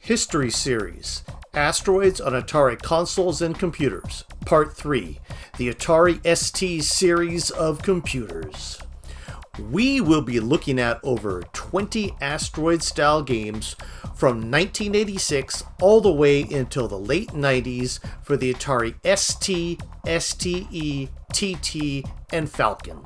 History Series, Asteroids on Atari Consoles and Computers, Part 3, the Atari ST series of computers. We will be looking at over 20 Asteroids style games from 1986 all the way until the late 90s for the Atari ST, STE, TT, and Falcon.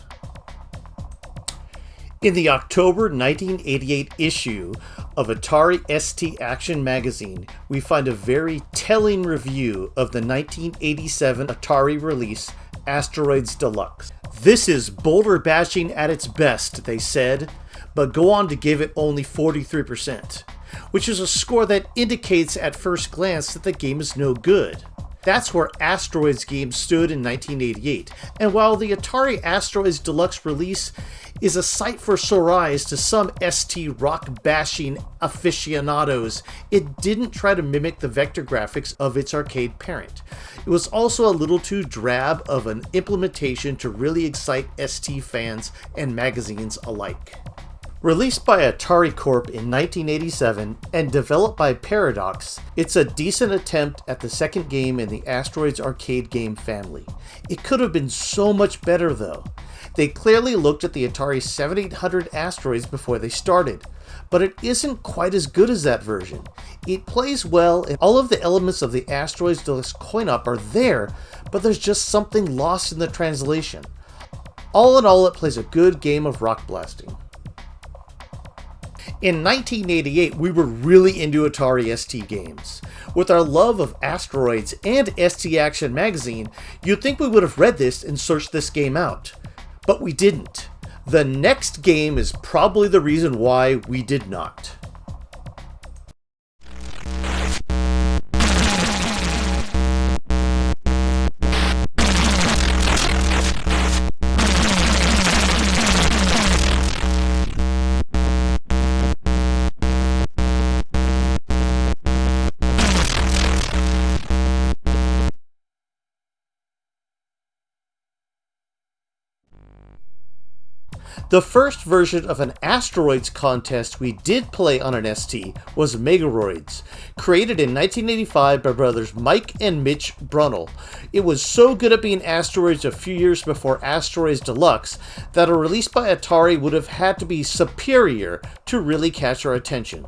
In the October 1988 issue of Atari ST Action Magazine, we find a very telling review of the 1987 Atari release, Asteroids Deluxe. This is boulder bashing at its best, they said, but go on to give it only 43%, which is a score that indicates at first glance that the game is no good. That's where Asteroids games stood in 1988, and while the Atari Asteroids Deluxe release is a sight for sore eyes to some ST rock-bashing aficionados, it didn't try to mimic the vector graphics of its arcade parent. It was also a little too drab of an implementation to really excite ST fans and magazines alike. Released by Atari Corp in 1987 and developed by Paradox, it's a decent attempt at the second game in the Asteroids arcade game family. It could have been so much better though. They clearly looked at the Atari 7800 Asteroids before they started, but it isn't quite as good as that version. It plays well and all of the elements of the Asteroids Deluxe coin-op are there, but there's just something lost in the translation. All in all, it plays a good game of rock blasting. In 1988, we were really into Atari ST games. With our love of Asteroids and ST Action Magazine, you'd think we would have read this and searched this game out. But we didn't. The next game is probably the reason why we did not. The first version of an Asteroids contest we did play on an ST was Megaroids, created in 1985 by brothers Mike and Mitch Brunel. It was so good at being Asteroids a few years before Asteroids Deluxe that a release by Atari would have had to be superior to really catch our attention.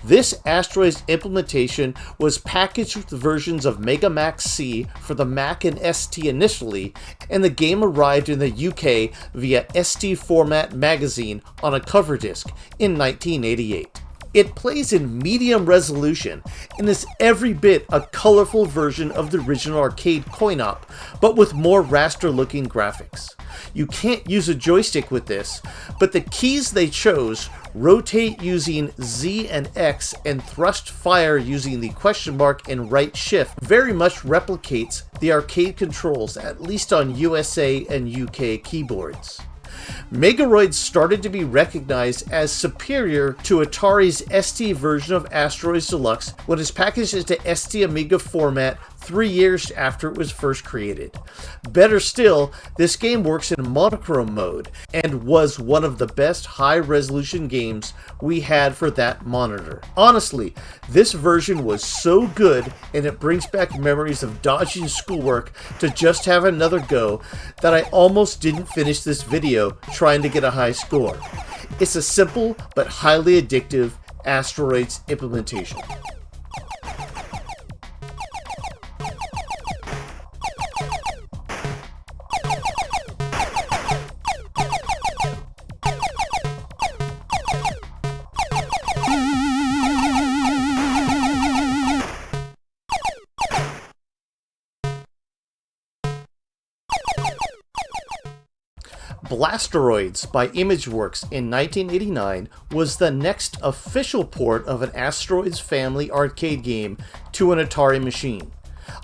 This Asteroids implementation was packaged with versions of Mega Max C for the Mac and ST initially, and the game arrived in the UK via ST Format Magazine on a cover disc in 1988. It plays in medium resolution and is every bit a colorful version of the original arcade coin-op, but with more raster-looking graphics. You can't use a joystick with this, but the keys they chose, rotate using Z and X and thrust fire using the question mark and right shift, very much replicates the arcade controls, at least on USA and UK keyboards. Megaroids started to be recognized as superior to Atari's ST version of Asteroids Deluxe when it was packaged into ST Amiga format 3 years after it was first created. Better still, this game works in monochrome mode and was one of the best high-resolution games we had for that monitor. Honestly, this version was so good and it brings back memories of dodging schoolwork to just have another go that I almost didn't finish this video trying to get a high score. It's a simple but highly addictive Asteroids implementation. Blasteroids by Imageworks in 1989 was the next official port of an Asteroids family arcade game to an Atari machine.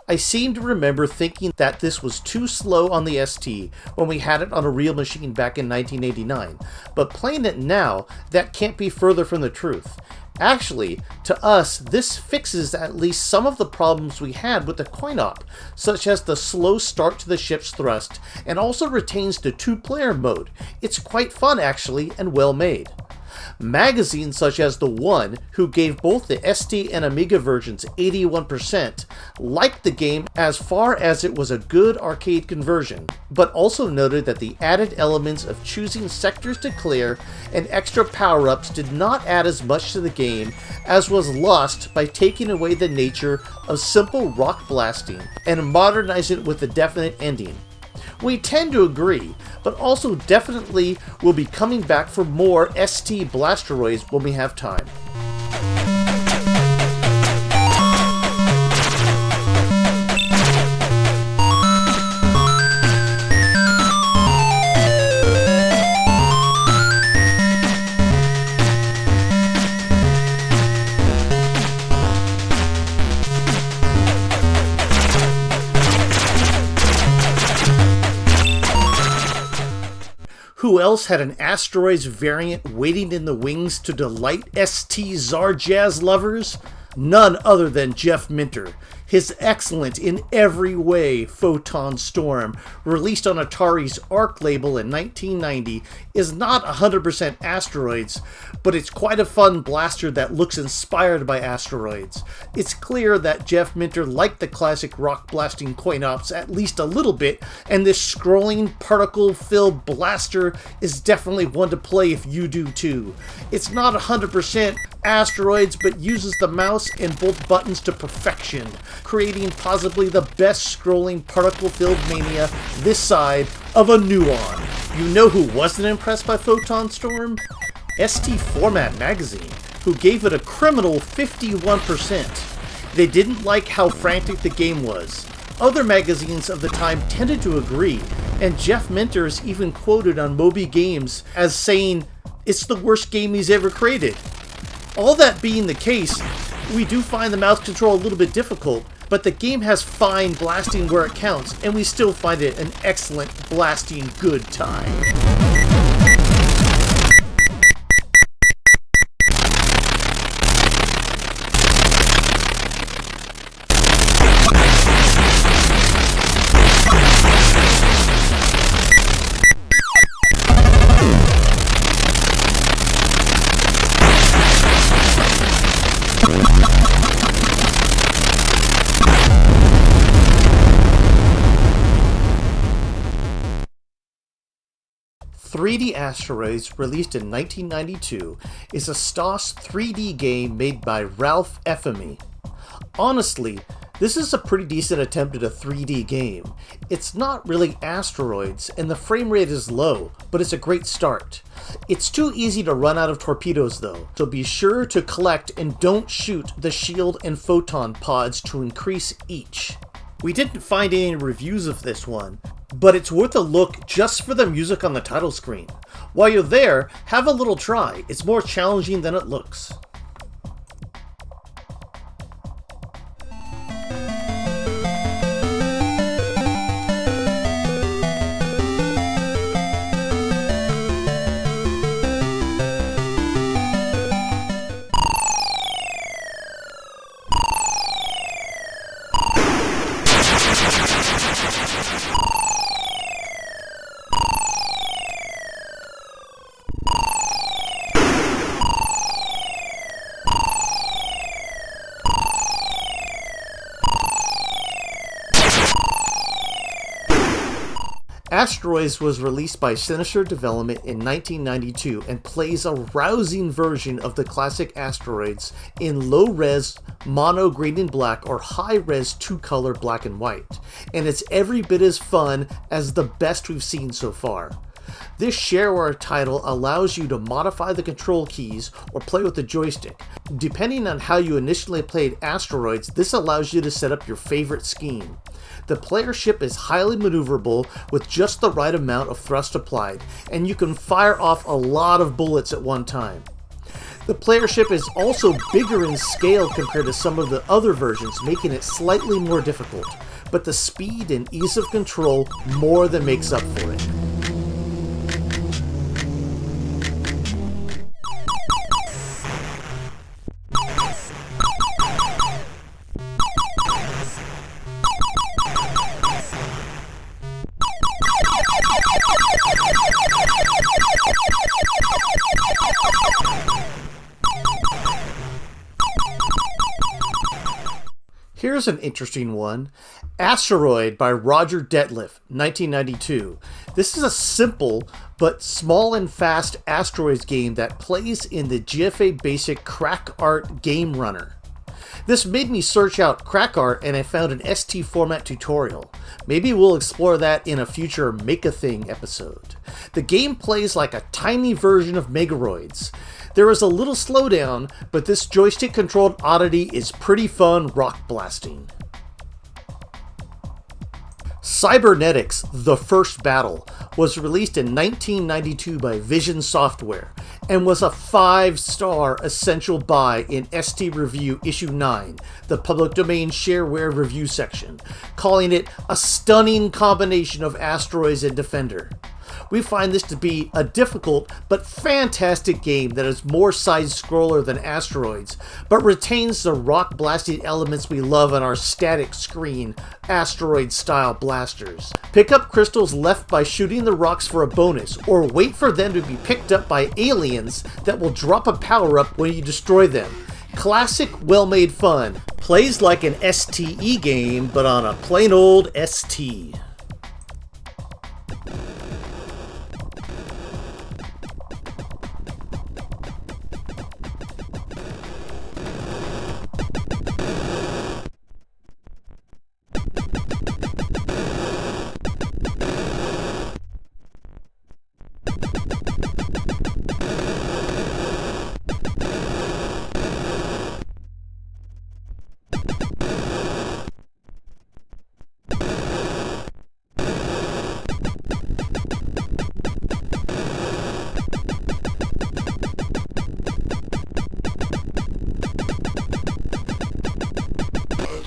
I seem to remember thinking that this was too slow on the ST when we had it on a real machine back in 1989, but playing it now, that can't be further from the truth. Actually, to us, this fixes at least some of the problems we had with the coin-op, such as the slow start to the ship's thrust, and also retains the 2-player mode. It's quite fun actually, and well made. Magazines such as The One, who gave both the ST and Amiga versions 81%, liked the game as far as it was a good arcade conversion, but also noted that the added elements of choosing sectors to clear and extra power-ups did not add as much to the game as was lost by taking away the nature of simple rock blasting and modernizing it with a definite ending. We tend to agree, but also definitely will be coming back for more ST Blasteroids when we have time. Who else had an Asteroids variant waiting in the wings to delight ST Czar Jazz lovers? None other than Jeff Minter. His excellent in every way Photon Storm, released on Atari's Arc label in 1990, is not 100% Asteroids, but it's quite a fun blaster that looks inspired by Asteroids. It's clear that Jeff Minter liked the classic rock blasting coin-ops at least a little bit, and this scrolling particle-filled blaster is definitely one to play if you do too. It's not 100% Asteroids, but uses the mouse and both buttons to perfection, creating possibly the best scrolling particle-filled mania this side of a Nuon. You know who wasn't impressed by Photon Storm? ST Format Magazine, who gave it a criminal 51%. They didn't like how frantic the game was. Other magazines of the time tended to agree, and Jeff Minter is even quoted on Moby Games as saying, "It's the worst game he's ever created." All that being the case, we do find the mouse control a little bit difficult, but the game has fine blasting where it counts, and we still find it an excellent blasting good time. "3D Asteroids," released in 1992, is a STOS 3D game made by Ralph Efemi. Honestly, this is a pretty decent attempt at a 3D game. It's not really Asteroids, and the frame rate is low, but it's a great start. It's too easy to run out of torpedoes though, so be sure to collect and don't shoot the shield and photon pods to increase each. We didn't find any reviews of this one, but it's worth a look just for the music on the title screen. While you're there, have a little try. It's more challenging than it looks. Asteroids was released by Sinister Development in 1992 and plays a rousing version of the classic Asteroids in low-res mono green and black or high-res 2-color black and white, and it's every bit as fun as the best we've seen so far. This shareware title allows you to modify the control keys or play with the joystick. Depending on how you initially played Asteroids, this allows you to set up your favorite scheme. The player ship is highly maneuverable with just the right amount of thrust applied, and you can fire off a lot of bullets at one time. The player ship is also bigger in scale compared to some of the other versions, making it slightly more difficult, but the speed and ease of control more than makes up for it. Here's an interesting one. Asteroid by Roger Detliff, 1992. This is a simple but small and fast Asteroids game that plays in the GFA Basic Crack Art game runner. This made me search out Crack Art and I found an ST format tutorial. Maybe we'll explore that in a future Make-A-Thing episode. The game plays like a tiny version of Megaroids. There is a little slowdown, but this joystick-controlled oddity is pretty fun rock blasting. Cybernetix: The First Battle was released in 1992 by Vision Software and was a 5-star essential buy in ST Review Issue 9, the public domain shareware review section, calling it a stunning combination of Asteroids and Defender. We find this to be a difficult but fantastic game that is more side-scroller than Asteroids, but retains the rock-blasting elements we love on our static screen, Asteroid-style blasters. Pick up crystals left by shooting the rocks for a bonus, or wait for them to be picked up by aliens that will drop a power-up when you destroy them. Classic, well-made fun. Plays like an STE game, but on a plain old ST.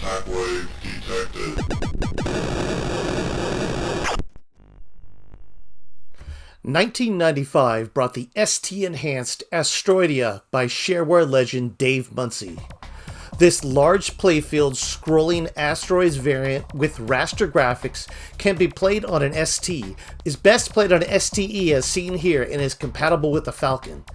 Shockwave detected. 1995 brought the ST-enhanced Astroidia by shareware legend Dave Munsey. This large playfield scrolling Asteroids variant with raster graphics can be played on an ST, is best played on an STE as seen here, and is compatible with the Falcon.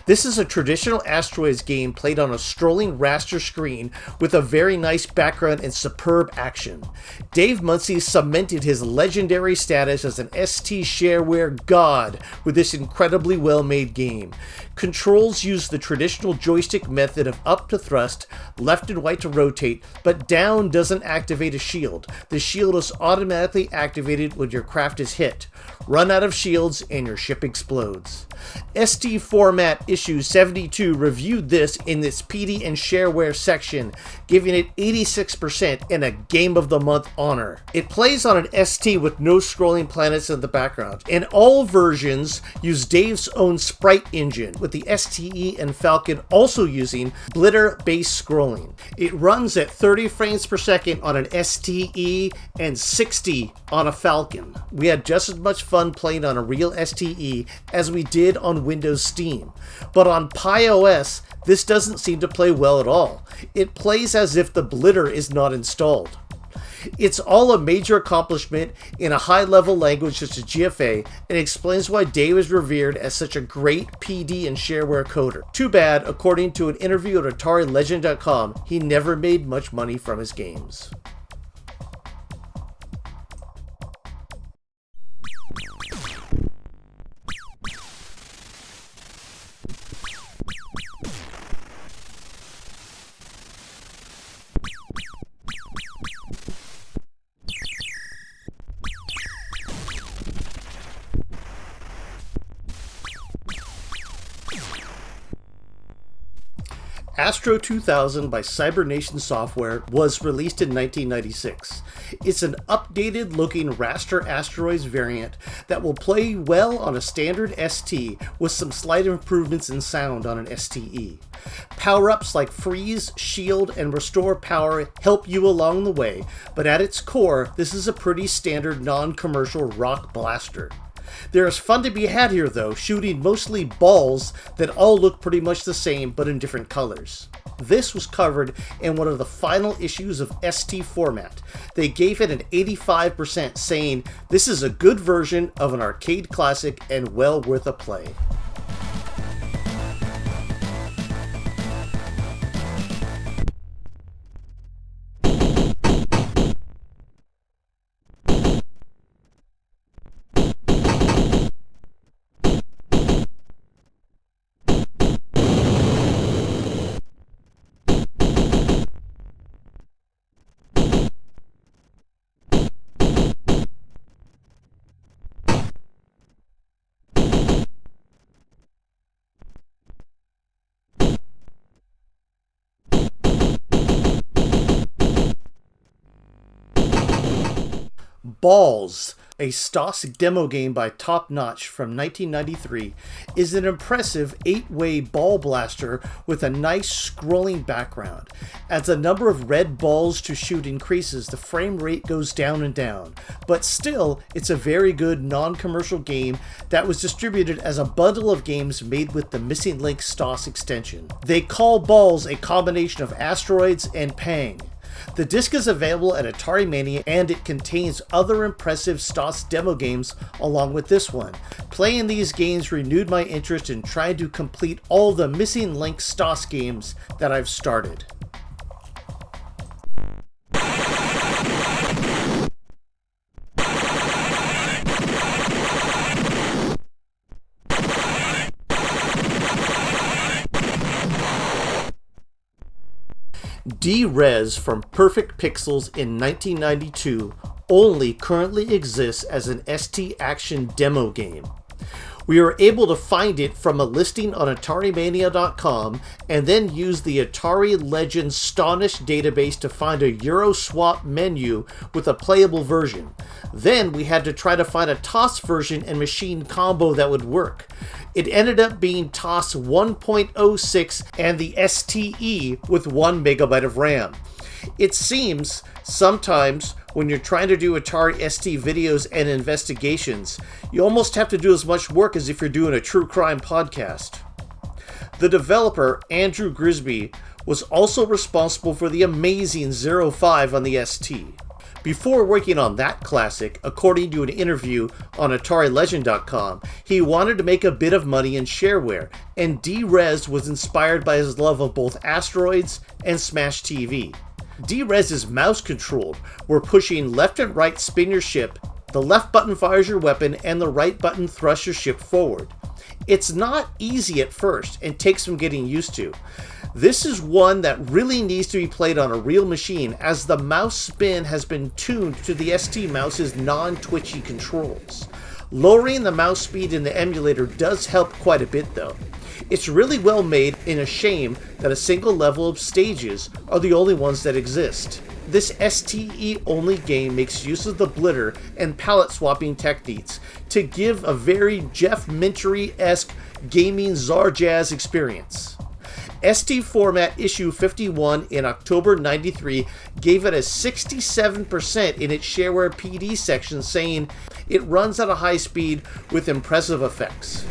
This is a traditional Asteroids game played on a scrolling raster screen with a very nice background and superb action. Dave Munsey cemented his legendary status as an ST shareware god with this incredibly well-made game. Controls use the traditional joystick method of up to thrust, left and right to rotate, but down doesn't activate a shield. The shield is automatically activated when your craft is hit. Run out of shields and your ship explodes. ST Format Issue 72 reviewed this in its PD and shareware section, giving it 86% and a Game of the Month honor. It plays on an ST with no scrolling planets in the background, and all versions use Dave's own sprite engine, with the STE and Falcon also using glitter-based scrolling. It runs at 30 frames per second on an STE and 60 on a Falcon. We had just as much fun playing on a real STE as we did on Windows Steam, but on Pi OS, this doesn't seem to play well at all. It plays as if the blitter is not installed. It's all a major accomplishment in a high-level language such as GFA, and explains why Dave is revered as such a great PD and shareware coder. Too bad, according to an interview at AtariLegend.com, he never made much money from his games. Astro 2000 by Cybernation Software was released in 1996. It's an updated looking raster Asteroids variant that will play well on a standard ST with some slight improvements in sound on an STE. Power-ups like freeze, shield, and restore power help you along the way, but at its core, this is a pretty standard non-commercial rock blaster. There is fun to be had here though, shooting mostly balls that all look pretty much the same but in different colors. This was covered in one of the final issues of ST Format. They gave it an 85%, saying, "This is a good version of an arcade classic and well worth a play." Balls, a STOS demo game by Top Notch from 1993, is an impressive 8-way ball blaster with a nice scrolling background. As the number of red balls to shoot increases, the frame rate goes down and down, but still, it's a very good non-commercial game that was distributed as a bundle of games made with the Missing Link STOS extension. They call Balls a combination of Asteroids and Pang. The disc is available at Atari Mania, and it contains other impressive STOS demo games along with this one. Playing these games renewed my interest in trying to complete all the Missing Link STOS games that I've started. D-Res from Perfect Pixels in 1992 only currently exists as an ST Action demo game. We were able to find it from a listing on AtariMania.com and then use the Atari Legends Stonish database to find a Euroswap menu with a playable version. Then we had to try to find a TOS version and machine combo that would work. It ended up being TOS 1.06 and the STE with 1 megabyte of RAM. It seems sometimes when you're trying to do Atari ST videos and investigations, you almost have to do as much work as if you're doing a true crime podcast. The developer, Andrew Grisby, was also responsible for the amazing 05 on the ST. Before working on that classic, according to an interview on AtariLegend.com, he wanted to make a bit of money in shareware, and D-Res was inspired by his love of both Asteroids and Smash TV. D-Res is mouse controlled, where pushing left and right spin your ship, the left button fires your weapon, and the right button thrusts your ship forward. It's not easy at first and takes some getting used to. This is one that really needs to be played on a real machine, as the mouse spin has been tuned to the ST mouse's non-twitchy controls. Lowering the mouse speed in the emulator does help quite a bit though. It's really well made, and a shame that a single level of stages are the only ones that exist. This STE only game makes use of the blitter and palette swapping techniques to give a very Jeff Minchery-esque gaming Zarjazz experience. ST Format issue 51 in October 93 gave it a 67% in its shareware PD section, saying it runs at a high speed with impressive effects.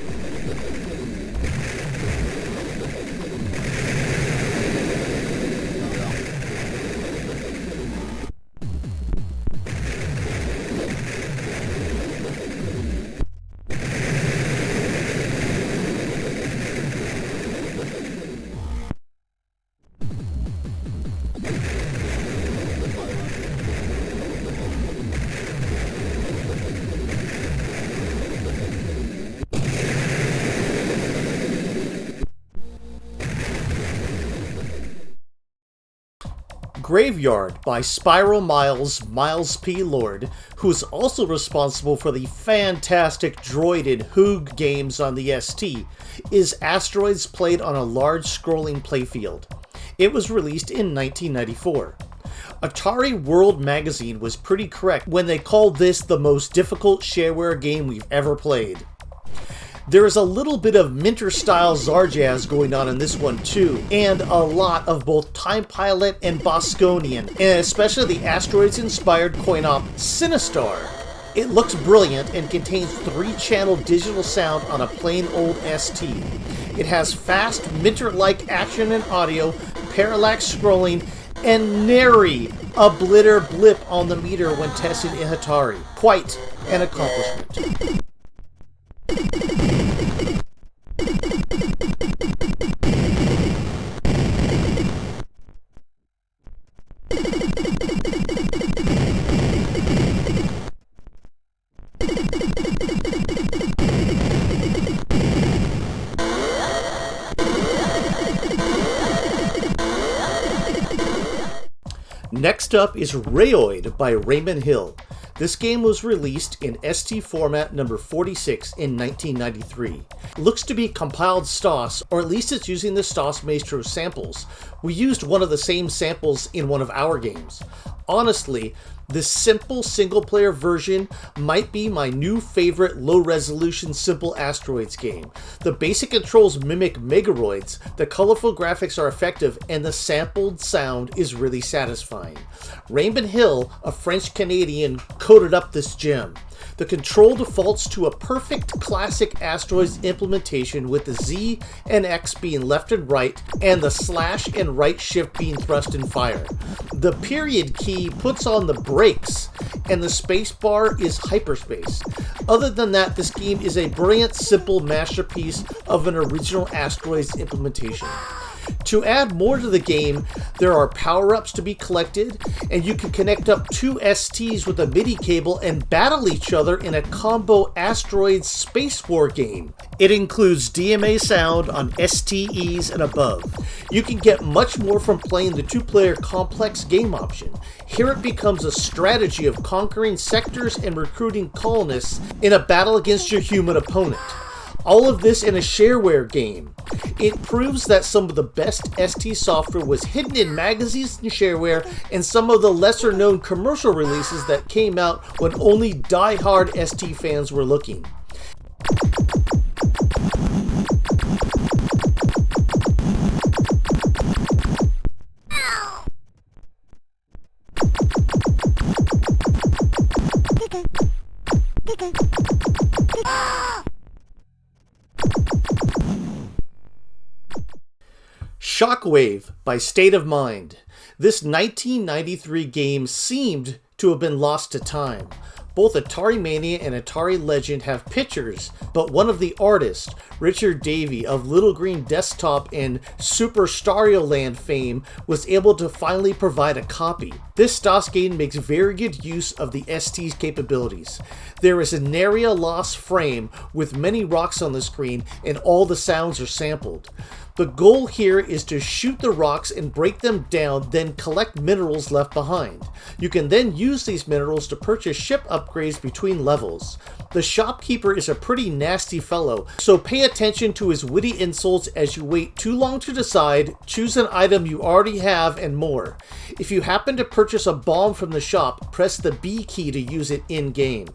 Graveyard by Spiral Miles P. Lord, who is also responsible for the fantastic droided Hoog games on the ST, is asteroids played on a large scrolling playfield. It was released in 1994. Atari World Magazine was pretty correct when they called this the most difficult shareware game we've ever played. There is a little bit of Minter-style Zarjazz going on in this one too, and a lot of both Time Pilot and Bosconian, and especially the Asteroids-inspired coin-op Sinister. It looks brilliant and contains 3-channel digital sound on a plain old ST. It has fast, Minter-like action and audio, parallax scrolling, and nary a blitter blip on the meter when tested in Atari. Quite an accomplishment. Next up is Rayoid by Raymond Hill. This game was released in ST format number 46 in 1993. It looks to be compiled STOS, or at least it's using the STOS Maestro samples. We used one of the same samples in one of our games. Honestly, this simple single-player version might be my new favorite low-resolution simple Asteroids game. The basic controls mimic Megaroids, the colorful graphics are effective, and the sampled sound is really satisfying. Raymond Hill, a French-Canadian, coded up this gem. The control defaults to a perfect classic Asteroids implementation with the Z and X being left and right, and the slash and right shift being thrust and fire. The period key puts on the brakes, and the space bar is hyperspace. Other than that, this game is a brilliant, simple masterpiece of an original Asteroids implementation. To add more to the game, there are power-ups to be collected, and you can connect up two STs with a MIDI cable and battle each other in a combo Asteroids Space War game. It includes DMA sound on STEs and above. You can get much more from playing the two-player complex game option. Here it becomes a strategy of conquering sectors and recruiting colonists in a battle against your human opponent. All of this in a shareware game. It proves that some of the best ST software was hidden in magazines and shareware, and some of the lesser known commercial releases that came out when only die-hard ST fans were looking. Shockwave by State of Mind. This 1993 game seemed to have been lost to time. Both Atari Mania and Atari Legend have pictures, but one of the artists, Richard Davey of Little Green Desktop and Super Stereo Land fame, was able to finally provide a copy. This DOS game makes very good use of the ST's capabilities. There is an area loss frame with many rocks on the screen, and all the sounds are sampled. The goal here is to shoot the rocks and break them down, then collect minerals left behind. You can then use these minerals to purchase ship upgrades between levels. The shopkeeper is a pretty nasty fellow, so pay attention to his witty insults as you wait too long to decide, choose an item you already have, and more. If you happen to purchase a bomb from the shop, press the B key to use it in-game.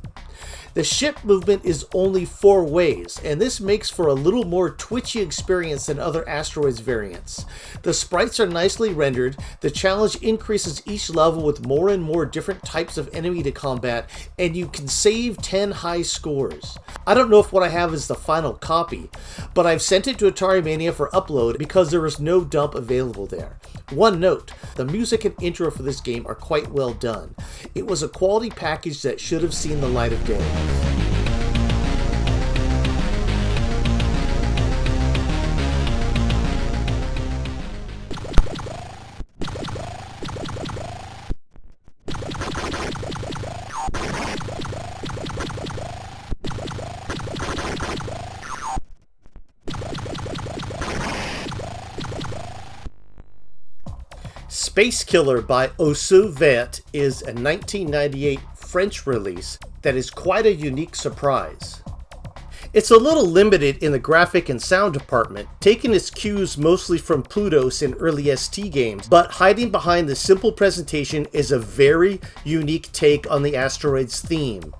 The ship movement is only 4 ways, and this makes for a little more twitchy experience than other Asteroids variants. The sprites are nicely rendered, the challenge increases each level with more and more different types of enemy to combat, and you can save 10 high scores. I don't know if what I have is the final copy, but I've sent it to Atari Mania for upload because there is no dump available there. One note, the music and intro for this game are quite well done. It was a quality package that should have seen the light of day. Space Killer by Osu Vet is a 1998 French release that is quite a unique surprise. It's a little limited in the graphic and sound department, taking its cues mostly from Plutos in early ST games, but hiding behind the simple presentation is a very unique take on the Asteroids theme.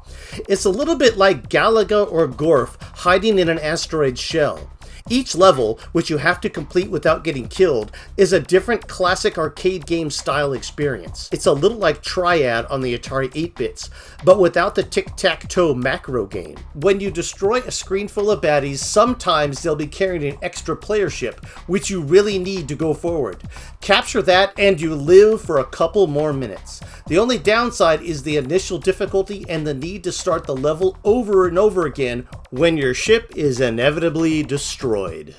It's a little bit like Galaga or Gorf hiding in an asteroid shell. Each level, which you have to complete without getting killed, is a different classic arcade game style experience. It's a little like Triad on the Atari 8-bits, but without the tic-tac-toe macro game. When you destroy a screen full of baddies, sometimes they'll be carrying an extra player ship, which you really need to go forward. Capture that and you live for a couple more minutes. The only downside is the initial difficulty and the need to start the level over and over again when your ship is inevitably destroyed.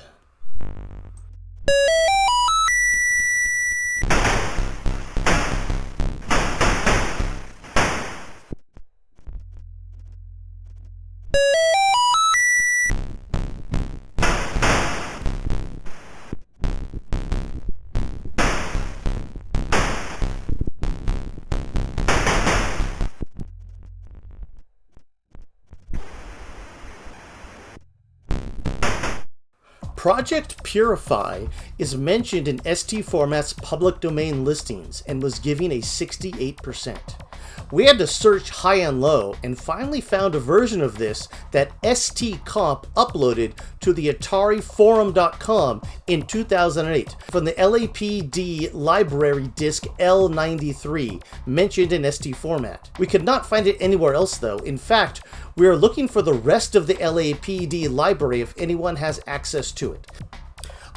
Project Purify is mentioned in ST Format's public domain listings and was giving a 68%. We had to search high and low and finally found a version of this that ST Comp uploaded to the AtariForum.com in 2008 from the LAPD library disk L93 mentioned in ST Format. We could not find it anywhere else though. In fact, we are looking for the rest of the LAPD library if anyone has access to it.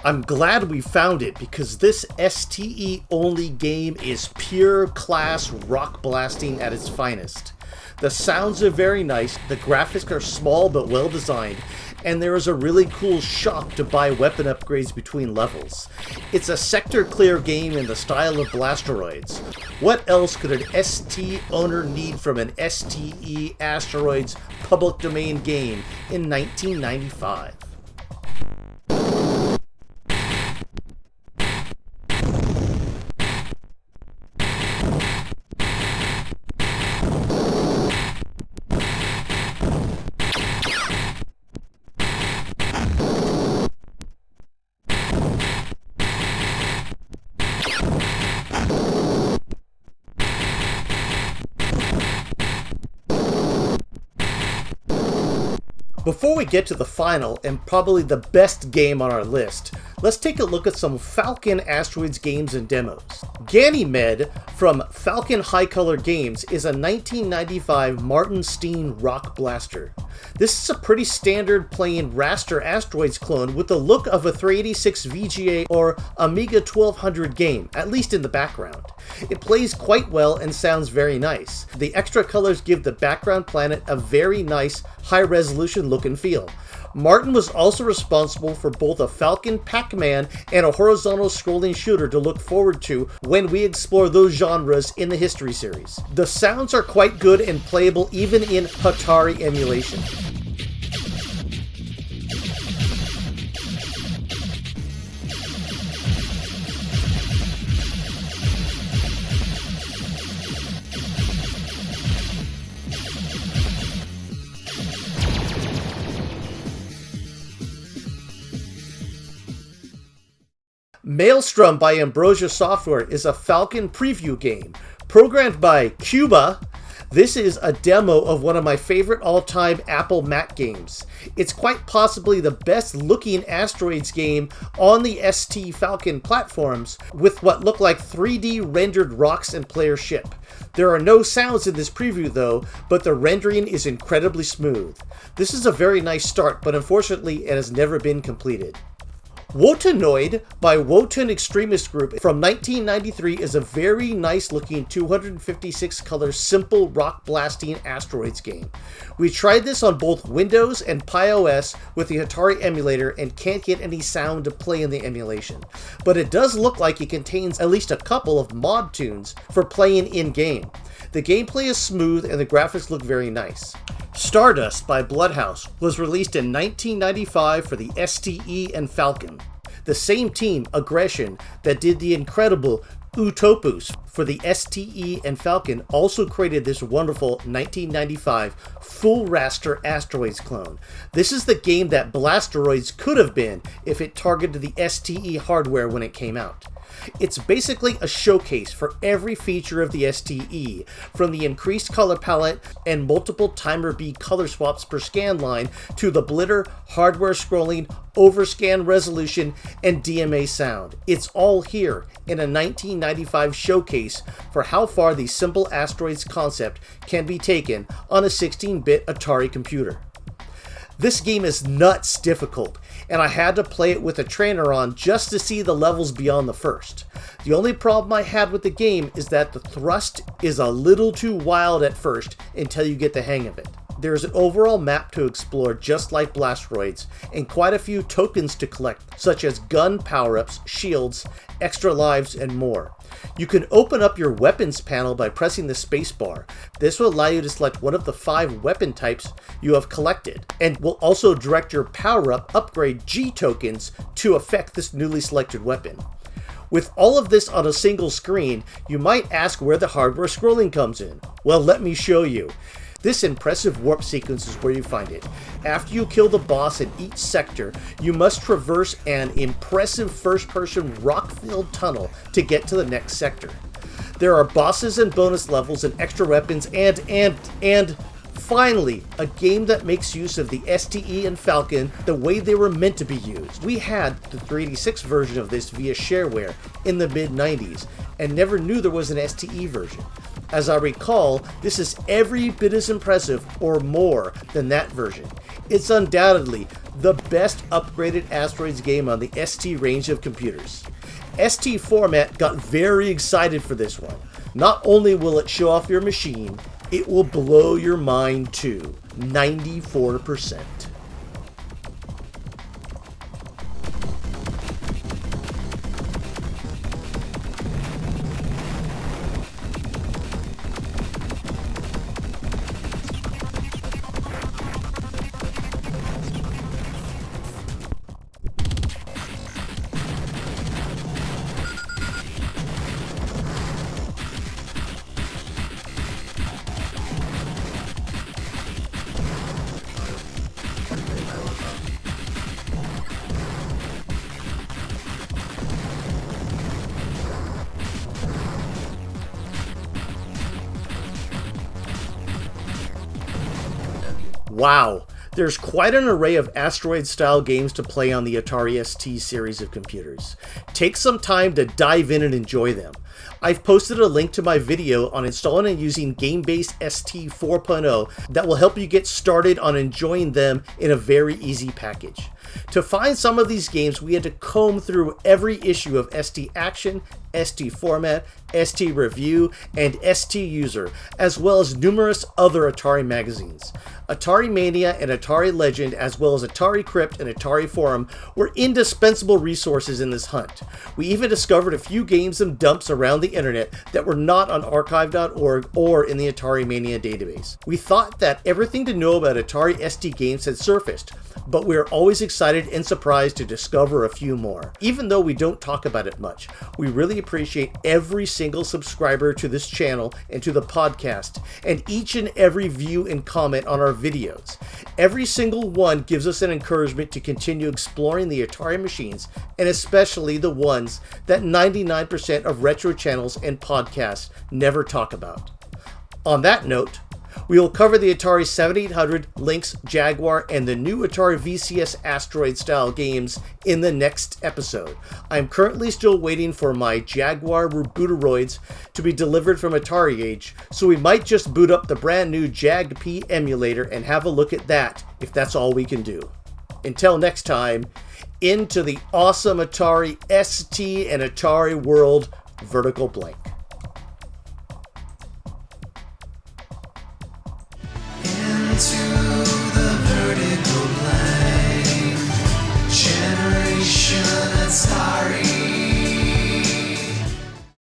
I'm glad we found it because this STE only game is pure class rock blasting at its finest. The sounds are very nice, the graphics are small but well designed, and there is a really cool shop to buy weapon upgrades between levels. It's a sector clear game in the style of Blasteroids. What else could an ST owner need from an STE Asteroids public domain game in 1995? Before we get to the final, and probably the best game on our list, let's take a look at some Falcon Asteroids games and demos. Ganymed from Falcon High Color Games is a 1995 Martin Steen rock blaster. This is a pretty standard plain raster Asteroids clone with the look of a 386 VGA or Amiga 1200 game, at least in the background. It plays quite well and sounds very nice. The extra colors give the background planet a very nice, high-resolution look and feel. Martin was also responsible for both a Falcon Pac-Man and a horizontal scrolling shooter to look forward to when we explore those genres in the History series. The sounds are quite good and playable even in Atari emulation. Maelstrom by Ambrosia Software is a Falcon preview game. Programmed by Cuba, this is a demo of one of my favorite all-time Apple Mac games. It's quite possibly the best looking Asteroids game on the ST Falcon platforms with what look like 3D rendered rocks and player ship. There are no sounds in this preview though, but the rendering is incredibly smooth. This is a very nice start, but unfortunately it has never been completed. Wotanoid by Wotan Extremist Group from 1993 is a very nice looking 256 color simple rock blasting Asteroids game. We tried this on both Windows and PiOS with the Atari emulator and can't get any sound to play in the emulation. But it does look like it contains at least a couple of mod tunes for playing in-game. The gameplay is smooth and the graphics look very nice. Stardust by Bloodhouse was released in 1995 for the STE and Falcon. The same team, Aggression, that did the incredible Utopus for the STE and Falcon also created this wonderful 1995 full raster Asteroids clone. This is the game that Blasteroids could have been if it targeted the STE hardware when it came out. It's basically a showcase for every feature of the STE, from the increased color palette and multiple timer B color swaps per scan line to the blitter, hardware scrolling, overscan resolution, and DMA sound. It's all here in a 1995 showcase for how far the simple Asteroids concept can be taken on a 16-bit Atari computer. This game is nuts difficult, and I had to play it with a trainer on just to see the levels beyond the first. The only problem I had with the game is that the thrust is a little too wild at first until you get the hang of it. There's an overall map to explore just like Blasteroids, and quite a few tokens to collect, such as gun power-ups, shields, extra lives, and more. You can open up your weapons panel by pressing the spacebar. This will allow you to select one of the 5 weapon types you have collected, and will also direct your power-up upgrade G tokens to affect this newly selected weapon. With all of this on a single screen, you might ask where the hardware scrolling comes in. Well, let me show you. This impressive warp sequence is where you find it. After you kill the boss in each sector, you must traverse an impressive first-person rock-filled tunnel to get to the next sector. There are bosses and bonus levels and extra weapons and finally, a game that makes use of the STE and Falcon the way they were meant to be used. We had the 386 version of this via shareware in the mid-90s and never knew there was an STE version. As I recall, this is every bit as impressive or more than that version. It's undoubtedly the best upgraded Asteroids game on the ST range of computers. ST Format got very excited for this one. Not only will it show off your machine, it will blow your mind too. 94%. Wow, there's quite an array of Asteroid-style games to play on the Atari ST series of computers. Take some time to dive in and enjoy them. I've posted a link to my video on installing and using GameBase ST 4.0 that will help you get started on enjoying them in a very easy package. To find some of these games, we had to comb through every issue of ST Action, ST Format, ST Review, and ST User, as well as numerous other Atari magazines. Atari Mania and Atari Legend, as well as Atari Crypt and Atari Forum, were indispensable resources in this hunt. We even discovered a few games and dumps around the internet that were not on archive.org or in the Atari Mania database. We thought that everything to know about Atari ST games had surfaced, but we are always excited and surprised to discover a few more. Even though we don't talk about it much, we really appreciate every single subscriber to this channel and to the podcast, and each and every view and comment on our videos. Every single one gives us an encouragement to continue exploring the Atari machines, and especially the ones that 99% of retro channels and podcasts never talk about. On that note, we will cover the Atari 7800, Lynx, Jaguar, and the new Atari VCS Asteroids Style Games in the next episode. I'm currently still waiting for my Jaguar Booteroids to be delivered from Atari Age, so we might just boot up the brand new Jag-P emulator and have a look at that, if that's all we can do. Until next time, into the awesome Atari ST and Atari world, vertical blank.